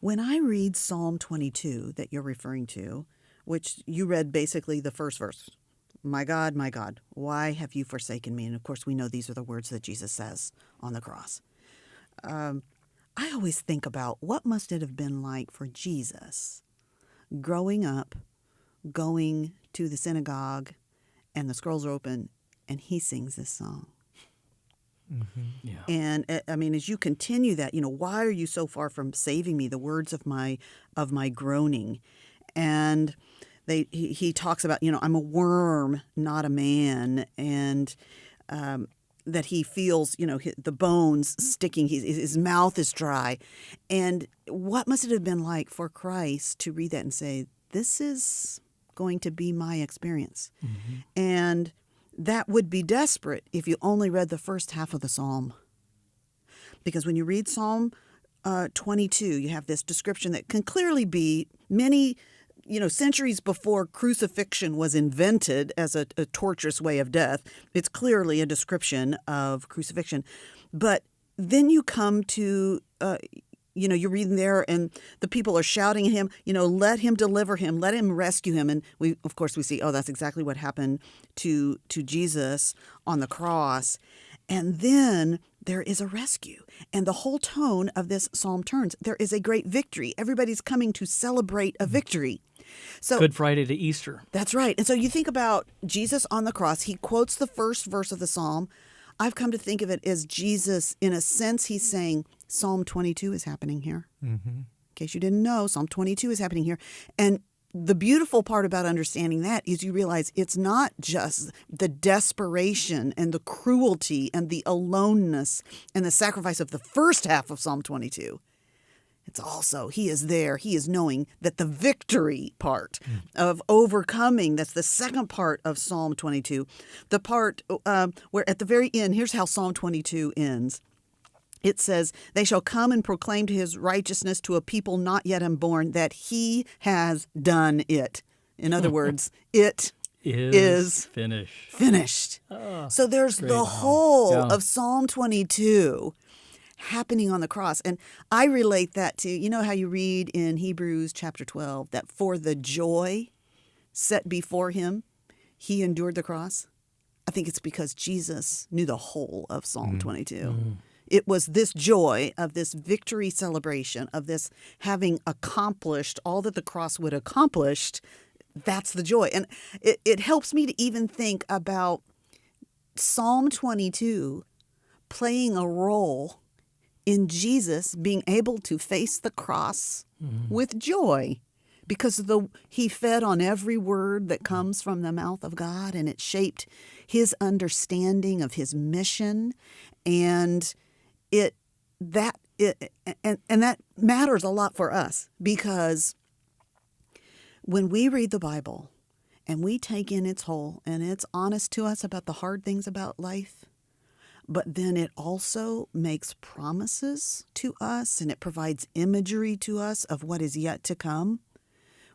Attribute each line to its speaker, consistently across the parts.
Speaker 1: When I read Psalm 22 that you're referring to, which you read basically the first verse, my God, why have you forsaken me? And of course, we know these are the words that Jesus says on the cross. I always think about what must it have been like for Jesus growing up, going to the synagogue, and the scrolls are open, and he sings this song.
Speaker 2: Mm-hmm. Yeah.
Speaker 1: And I mean, as you continue that, why are you so far from saving me? The words of my groaning, and he talks about, I'm a worm, not a man, and that he feels, the bones sticking. His mouth is dry, and what must it have been like for Christ to read that and say, "This is going to be my experience,"
Speaker 2: Mm-hmm.
Speaker 1: and that would be desperate if you only read the first half of the psalm. Because when you read Psalm 22, you have this description that can clearly be many, centuries before crucifixion was invented as a torturous way of death. It's clearly a description of crucifixion. But then you come to you're reading there and the people are shouting at him, let him deliver him, let him rescue him. And we see, that's exactly what happened to Jesus on the cross. And then there is a rescue. And the whole tone of this psalm turns. There is a great victory. Everybody's coming to celebrate a victory. So
Speaker 2: Good Friday to Easter.
Speaker 1: That's right. And so you think about Jesus on the cross. He quotes the first verse of the psalm. I've come to think of it as Jesus, in a sense, he's saying, Psalm 22 is happening here.
Speaker 2: Mm-hmm.
Speaker 1: In case you didn't know, Psalm 22 is happening here. And the beautiful part about understanding that is you realize it's not just the desperation and the cruelty and the aloneness and the sacrifice of the first half of Psalm 22. It's also, he is there. He is knowing that the victory part of overcoming, that's the second part of Psalm 22. The part where at the very end, here's how Psalm 22 ends. It says, they shall come and proclaim to his righteousness to a people not yet unborn that he has done it. In other words, it is finished.
Speaker 2: Oh,
Speaker 1: so there's
Speaker 2: great.
Speaker 1: The whole
Speaker 2: Yeah.
Speaker 1: of Psalm 22 happening on the cross. And I relate that to, how you read in Hebrews chapter 12, that for the joy set before him, he endured the cross. I think it's because Jesus knew the whole of Psalm 22. Mm. It was this joy of this victory celebration, of this having accomplished all that the cross would accomplish. That's the joy. And it helps me to even think about Psalm 22 playing a role in Jesus being able to face the cross with joy, because he fed on every word that comes from the mouth of God, and it shaped his understanding of his mission, and that matters a lot for us, because when we read the Bible and we take in its whole, and it's honest to us about the hard things about life, but then it also makes promises to us, and it provides imagery to us of what is yet to come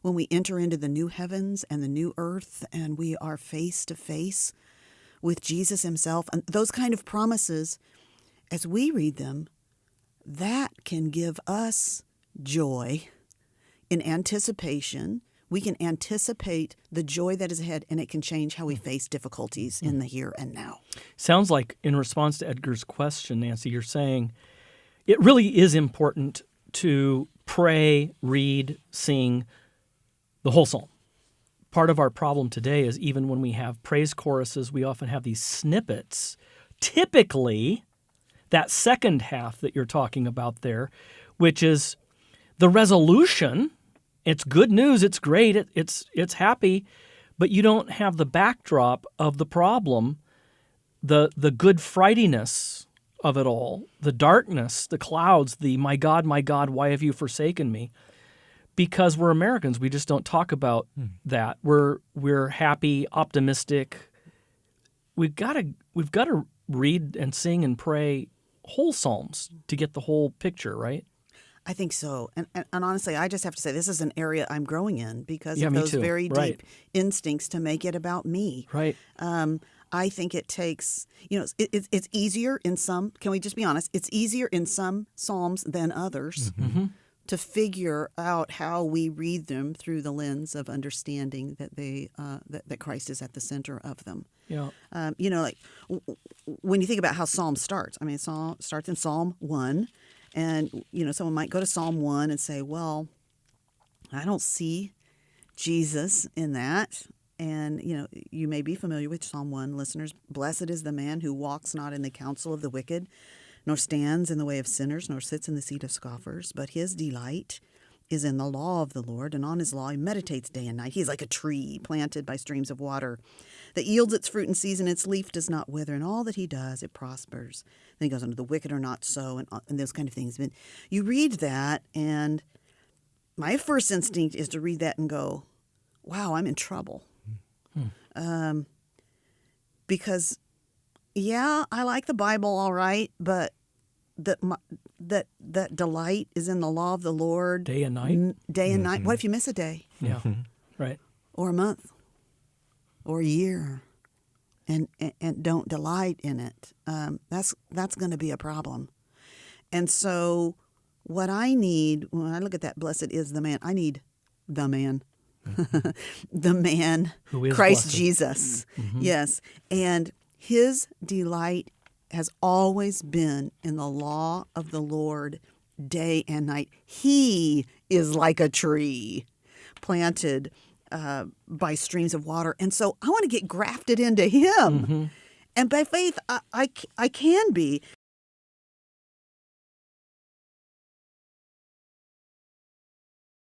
Speaker 1: when we enter into the new heavens and the new earth, and we are face to face with Jesus himself. And those kind of promises, as we read them, that can give us joy in anticipation. We can anticipate the joy that is ahead, and it can change how we face difficulties in the here and now.
Speaker 2: Sounds like, in response to Edgar's question, Nancy, you're saying it really is important to pray, read, sing the whole psalm. Part of our problem today is even when we have praise choruses, we often have these snippets. Typically, that second half that you're talking about there, which is the resolution. It's good news. It's great. It's happy, but you don't have the backdrop of the problem, the Good Fridayness of it all, the darkness, the clouds, the my God, why have you forsaken me? Because we're Americans, we just don't talk about that. We're happy, optimistic. We've got to read and sing and pray whole psalms to get the whole picture, right?
Speaker 1: I think so. And honestly, I just have to say this is an area I'm growing in because of
Speaker 2: me
Speaker 1: those
Speaker 2: too.
Speaker 1: very
Speaker 2: Right.
Speaker 1: deep instincts to make it about me.
Speaker 2: Right.
Speaker 1: I think it takes, it's easier in some, can we just be honest? It's easier in some psalms than others to figure out how we read them through the lens of understanding that that Christ is at the center of them.
Speaker 2: Yeah.
Speaker 1: Like when you think about how Psalm starts, I mean, Psalm starts in Psalm 1, and, someone might go to Psalm 1 and say, well, I don't see Jesus in that. And, you may be familiar with Psalm 1, listeners. Blessed is the man who walks not in the counsel of the wicked, nor stands in the way of sinners, nor sits in the seat of scoffers, but his delight is in the law of the Lord, and on his law he meditates day and night. He's like a tree planted by streams of water that yields its fruit in season, its leaf does not wither, and all that he does, it prospers. Then he goes on to the wicked are not so, and those kind of things. But you read that, and my first instinct is to read that and go, wow, I'm in trouble. Because, yeah, I like the Bible all right, but that delight is in the law of the Lord.
Speaker 2: Day and night?
Speaker 1: Day and night. What if you miss a day?
Speaker 2: Yeah, right.
Speaker 1: Or a month? Or a year? And don't delight in it? That's going to be a problem. And so what I need, when I look at that, blessed is the man, I need the man. The man,
Speaker 2: who is
Speaker 1: Christ
Speaker 2: blessed.
Speaker 1: Jesus. Yes. And his delight has always been in the law of the Lord day and night. He is like a tree planted by streams of water. And so I want to get grafted into him. And by faith, I can be.